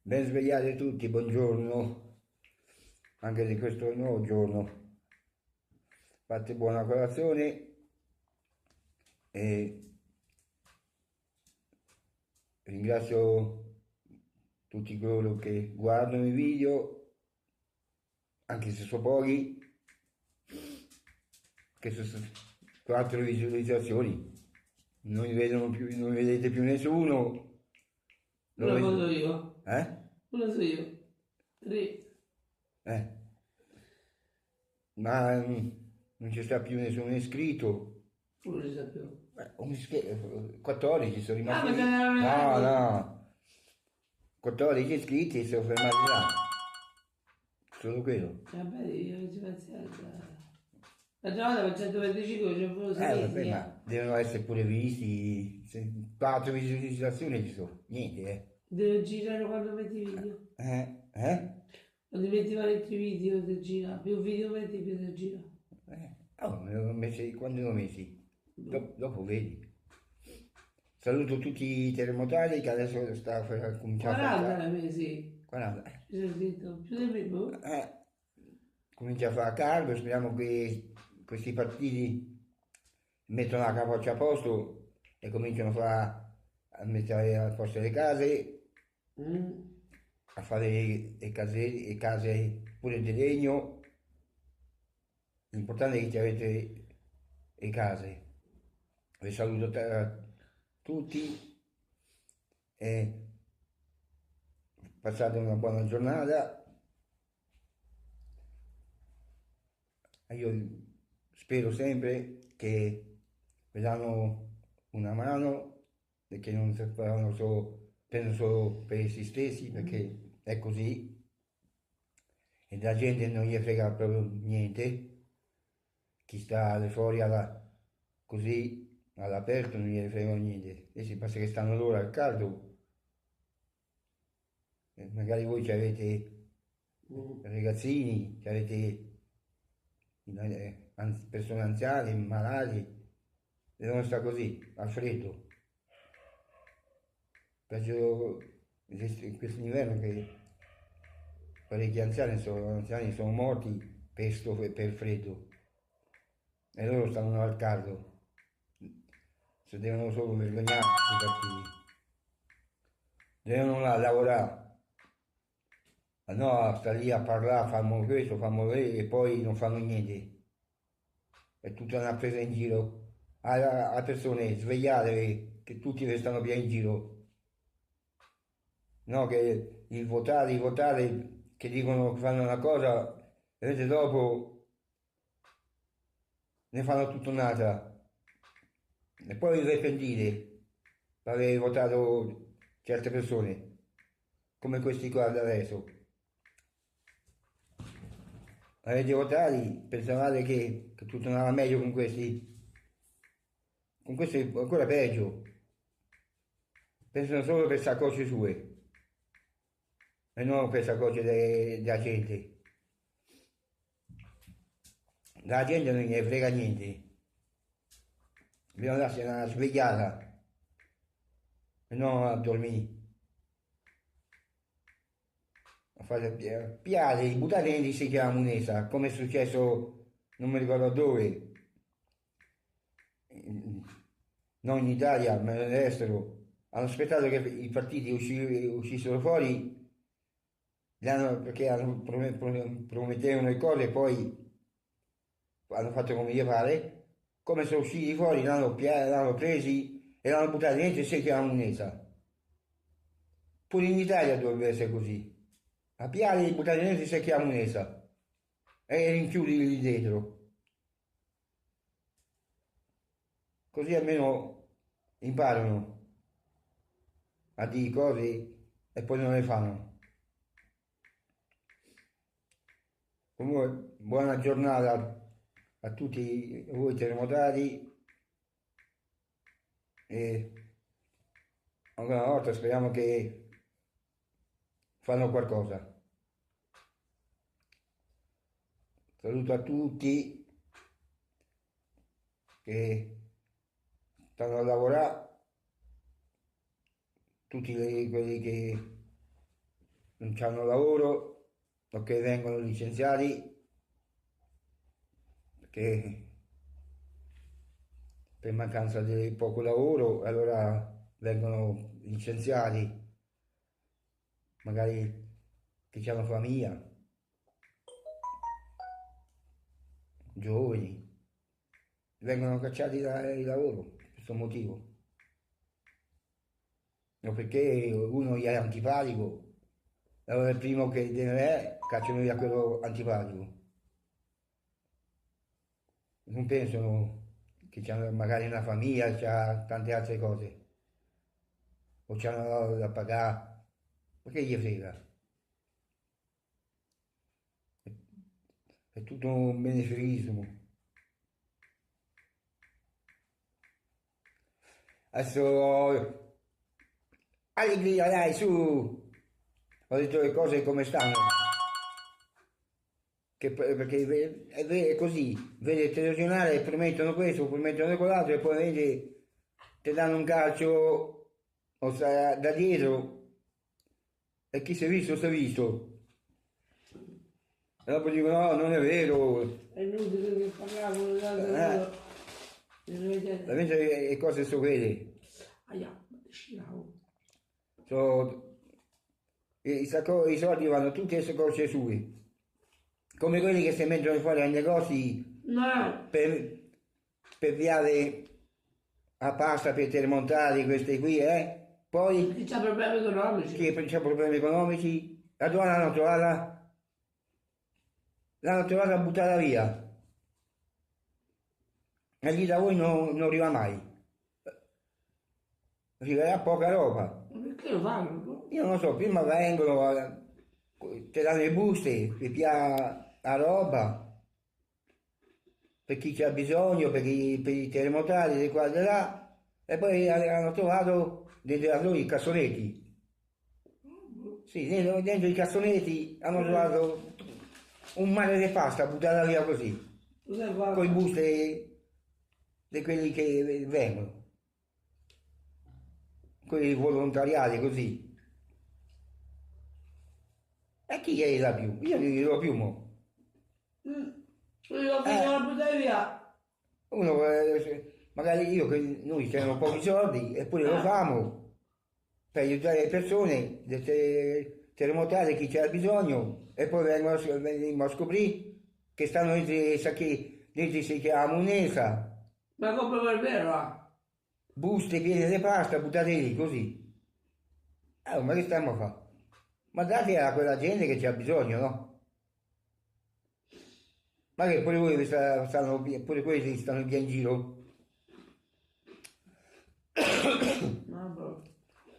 Ben svegliati tutti, buongiorno, anche di questo nuovo giorno. Fate buona colazione e ringrazio tutti coloro che guardano i video, anche se sono pochi, che sono 4 visualizzazioni. Non mi vedono più, non mi vedete più nessuno. Non Lo lo vedo. so io, Eh? non lo so io. Tre, Eh? Ma non ci sta più nessuno iscritto. non lo sapevo. 14 sono Ah, rimasti ma ce lì. n'erano No, altri. no, 14 iscritti e sono fermati là. Solo quello. Vabbè, io non ci pazienza. La giornata per 125 ci sono 6 Vabbè, mesi, ma devono essere pure visti. 4 visualizzazioni ci sono. Niente, eh. Devo girare quando metti video. Eh? Quando metti parecchi video ti gira. Più video metti più ti gira. Oh, me l'ho messi, quando li ho messi? Boh. Dopo vedi. Saluto tutti i terremotati che adesso sta per cominciare a fare 40 caldo. mesi. 40. Ci sono scritto. Più di me, boh. Comincia a fare caldo, speriamo che questi partiti mettono la capoccia a posto e cominciano a mettere a posto le case, Mm. a fare le case pure di legno. L'importante è che avete le case. Vi saluto tutti e passate una buona giornata. Io spero sempre che mi danno una mano e che non si faranno pensano solo per essi stessi, perché è così e la gente non gli frega proprio niente. Chi sta al fuori così all'aperto non gli frega niente. E si basta che stanno loro al caldo. Magari voi ci avete Mm. ragazzini, ci avete persone anziane, malati, devono stare così, al freddo. Peggio in questo inverno che parecchi anziani sono morti per freddo e loro stanno al caldo. Se devono solo vergognarsi i partiti. Devono lavorare. Ma no, sta lì a parlare, fanno questo, fanno quello e poi non fanno niente. È tutta una presa in giro. A persone svegliate che tutti restano via in giro. No, che i votare che dicono che fanno una cosa e invece dopo ne fanno tutta un'altra. E poi vi arrepentite per aver votato certe persone, come questi qua da adesso. Avete votati, pensavate che tutto andava meglio con questi è ancora peggio. Pensano solo per saccocce sue e non per saccocce della gente. La gente non gliene frega niente, bisogna darsi una svegliata e non a dormire, a fare piade, buttate in si chiama Munesa, come è successo non mi ricordo dove, non in Italia ma all'estero, hanno aspettato che i partiti uscissero fuori, perché promettevano le cose e poi hanno fatto come gli pare, come sono usciti fuori l'hanno presi e l'hanno buttati dentro e si chiama Munesa. Pure in Italia dovrebbe essere così. A piali buttati dentro si chiama Munesa e rinchiudi lì dentro. Così almeno imparano a dire cose e poi non le fanno. Comunque, buona giornata a tutti voi terremotati e ancora una volta speriamo che fanno qualcosa. Saluto a tutti che stanno a lavorare, tutti quelli che non hanno lavoro o che vengono licenziati perché per mancanza di poco lavoro, allora vengono licenziati, magari che hanno famiglia, giovani, vengono cacciati dal lavoro per questo motivo. No, perché uno gli è antipatico, allora il primo che deve è, cacciano via quello antipatico. Non pensano che c'hanno magari una famiglia, c'ha tante altre cose, o c'hanno da pagare, perché gli frega? È tutto un beneficismo. Adesso, allegria, dai, su! Ho detto le cose come stanno. Perché è così, vedi il telegiornale, promettono questo, promettono quell'altro e poi vedi, ti danno un calcio o da dietro e chi si è visto si è visto. E dopo dicono no, non è vero. È inutile che parliamo di altre cose. Veramente le cose sono quelle. Aia, sciravo. I soldi vanno tutte le saccocce sue. Come quelli che si mettono fuori ai negozi No, per viare a pasta per termontare queste qui, Poi chi c'ha problemi economici? chi ha problemi economici, la donna l'hanno trovata buttata via. E lì da voi non arriva mai. Arriverà poca roba. Ma perché lo fanno? Io non lo so, prima vengono, ti danno le buste, ti pia la roba per chi c'ha bisogno, per i terremotati, di qua e di là, e poi hanno trovato dentro i cassonetti. Sì, dentro i cassonetti hanno trovato un mare di pasta buttata via così, Cos'è con i fatto? buste di quelli che vengono, quelli volontariati così. E chi gliela più? Io non glielo più mo. Io che la buttare via. Uno, magari io che noi abbiamo pochi soldi eppure lo famo per aiutare le persone terremotate, chi c'ha bisogno, e poi vengono a scoprire che stanno dentro i sacchi, dentro si chiama monesa, Ma come per vero? buste piene di pasta buttate lì così. Ma che stiamo a fare? Ma date a quella gente che c'ha bisogno, no? Ma che pure voi pure quelli stanno via in giro? Vabbè.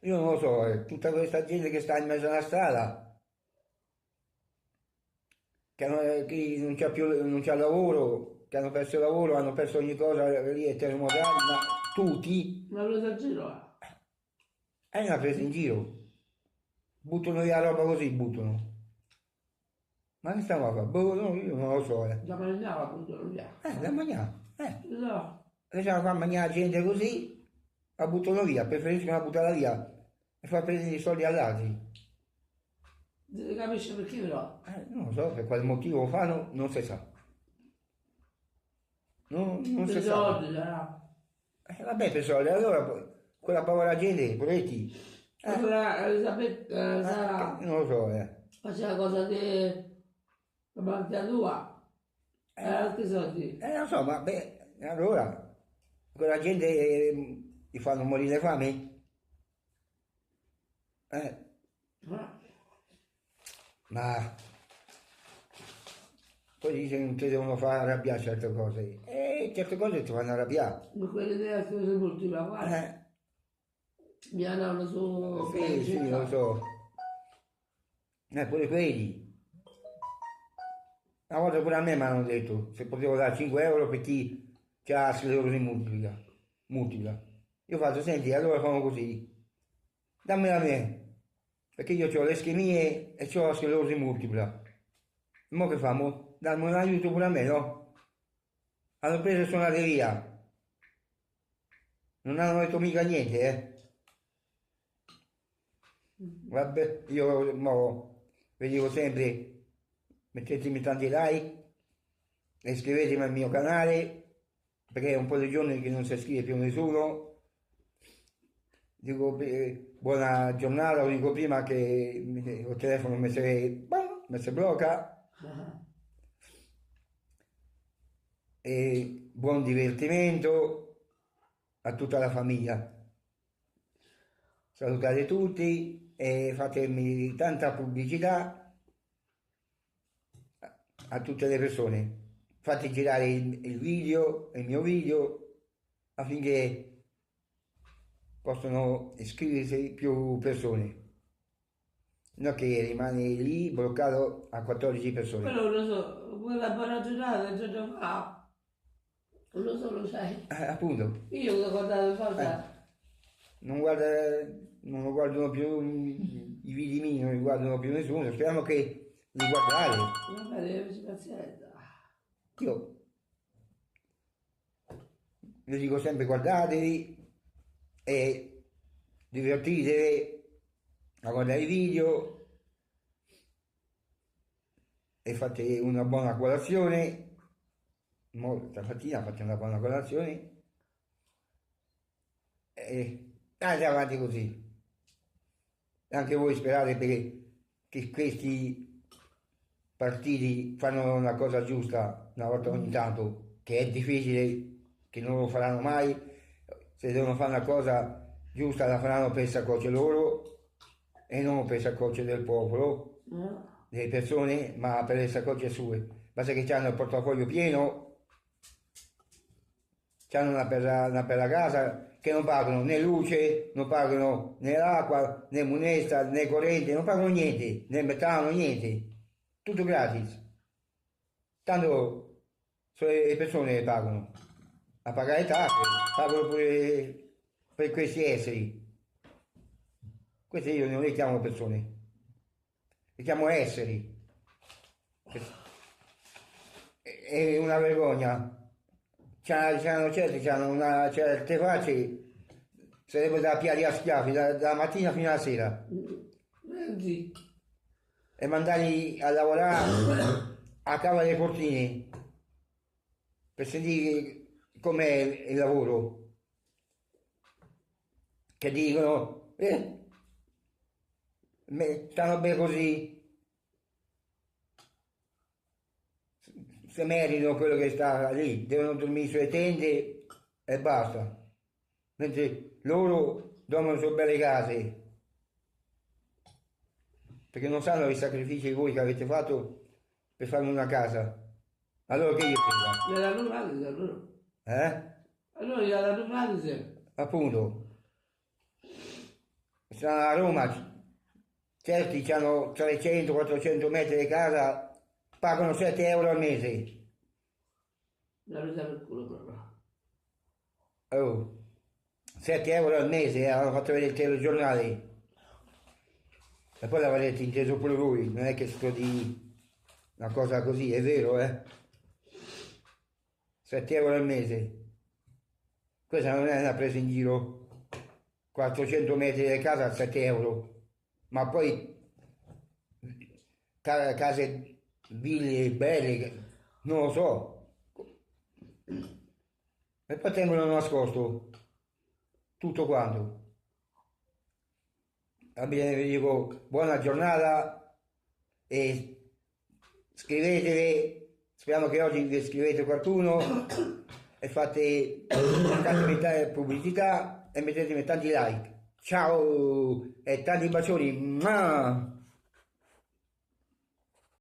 Io non lo so, tutta questa gente che sta in mezzo alla strada, chi non c'ha più, non c'ha lavoro, che hanno perso il lavoro, hanno perso ogni cosa lì e terremotati, ma tutti, Ma lo da giro? è una presa in giro. Buttano via roba così, buttano. Ma che stiamo a fare? Boh, no, io non lo so, La mangiava appunto via. da mangiare, No, lasciamo far mangiare la gente così, la buttano via, preferiscono buttarla via e far prendere i soldi agli altri. si capisce perché però. Non lo so, per quale motivo lo fanno, non si sa. Non si Per sa. soldi, sarà. Vabbè, per soldi, allora quella povera gente, poveretti, Allora Elisabetta Sara non lo so, faceva cosa di la banca tua. Altri soldi. Non lo so, ma beh, allora, quella gente gli fanno morire di fame? Ma poi dice che non ti devono fare arrabbiare certe cose, e certe cose ti fanno arrabbiare. Ma quelle delle cose multiple, guarda. Mi andavano su. Sì, sì, lo so. Pure quelli. Una volta pure a me mi hanno detto se potevo dare 5 euro per chi ha la sclerosi multipla. Multipla. Io ho fatto, senti, allora facciamo così. Dammela a me, perché io ho le ischemie e ho la sclerosi multipla. Mo che famo? Dammi un aiuto pure a me, no? Hanno preso e sono andati via. Non hanno detto mica niente, Vabbè, io mo vi dico sempre, mettetemi tanti like e iscrivetevi al mio canale, perché è un po' di giorni che non si iscrive più nessuno. Dico buona giornata, lo dico prima che il telefono mi si blocca. E buon divertimento a tutta la famiglia. Salutate tutti e fatemi tanta pubblicità a tutte le persone. Fate girare il mio video, affinché possano iscriversi più persone. Non che rimane lì bloccato a 14 persone. Quello lo so, quella buona giornata, il giorno fa. Non lo so, lo sai. Appunto. Io l'ho guardato forza. Non lo guardano più i video miei, non li guardano più nessuno. Speriamo che li guardate. Vabbè, devi averci pazienza. Io vi dico sempre guardatevi e divertitevi a guardare i video e fate una buona colazione. Stamattina fate una buona colazione e andate avanti così. Anche voi sperate che questi partiti fanno una cosa giusta una volta ogni tanto, che è difficile, che non lo faranno mai. Se devono fare una cosa giusta la faranno per il saccoccio loro e non per il saccoccio del popolo, delle persone, ma per le saccocce sue. Basta che hanno il portafoglio pieno, hanno una bella casa, che non pagano né luce, non pagano né l'acqua, né moneta, né corrente, non pagano niente, né metano, niente. Tutto gratis. Tanto le persone pagano. A pagare tasse, pagano pure per questi esseri. Questi io non li chiamo persone, li chiamo esseri. È una vergogna. C'hanno certe facce, sarebbe da piedi a schiaffi, da mattina fino alla sera. E mandarli a lavorare a cava delle cortine per sentire com'è il lavoro, che dicono stanno bene così, se meritano quello che sta lì, devono dormire sulle tende e basta, mentre loro dormono su belle case, perché non sanno i sacrifici voi che avete fatto per farmi una casa. Allora che io faccio? Gliela rubate, allora. Allora gliela rubate. Appunto. Stanno a Roma, certi hanno 300-400 metri di casa, pagano 7 euro al mese. La presa per culo proprio. Oh, 7 euro al mese, hanno fatto vedere il telegiornale. E poi l'avrete inteso pure voi, non è che sto di una cosa così, è vero, 7 euro al mese. Questa non è una presa in giro. 400 metri di casa a 7 euro. Ma poi case, ville belle, non lo so. E poi tengono nascosto tutto quanto. Va bene, vi dico buona giornata e scrivetevi, speriamo che oggi vi scrivete qualcuno e fate tante pubblicità e mettetemi tanti like. Ciao e tanti bacioni.